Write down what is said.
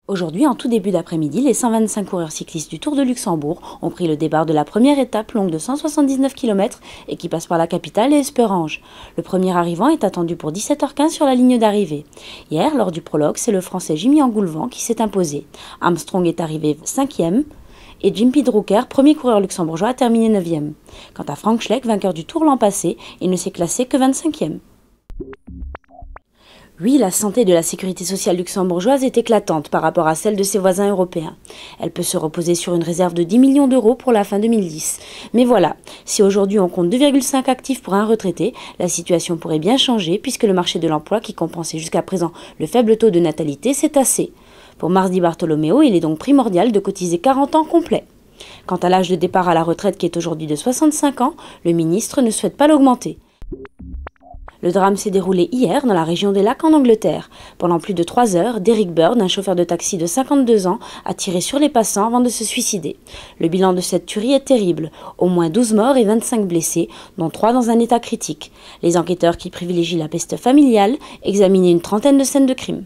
Aujourd'hui, en tout début d'après-midi, les 125 coureurs cyclistes du Tour de Luxembourg ont pris le départ de la première étape longue de 179 km et qui passe par la capitale et Esperange. Le premier arrivant est attendu pour 17h15 sur la ligne d'arrivée. Hier, lors du prologue, c'est le Français Jimmy Engoulevent qui s'est imposé. Armstrong est arrivé 5e et Jim Drucker, premier coureur luxembourgeois, a terminé 9e. Quant à Frank Schleck, vainqueur du Tour l'an passé, il ne s'est classé que 25e. Oui, la santé de la sécurité sociale luxembourgeoise est éclatante par rapport à celle de ses voisins européens. Elle peut se reposer sur une réserve de 10 millions d'euros pour la fin 2010. Mais voilà, si aujourd'hui on compte 2,5 actifs pour un retraité, la situation pourrait bien changer puisque le marché de l'emploi qui compensait jusqu'à présent le faible taux de natalité s'est tassé. Pour Mardi Bartolomeo, il est donc primordial de cotiser 40 ans complets. Quant à l'âge de départ à la retraite qui est aujourd'hui de 65 ans, le ministre ne souhaite pas l'augmenter. Le drame s'est déroulé hier dans la région des Lacs en Angleterre. Pendant plus de 3 heures, Derek Bird, un chauffeur de taxi de 52 ans, a tiré sur les passants avant de se suicider. Le bilan de cette tuerie est terrible. Au moins 12 morts et 25 blessés, dont 3 dans un état critique. Les enquêteurs qui privilégient la piste familiale examinaient une trentaine de scènes de crime.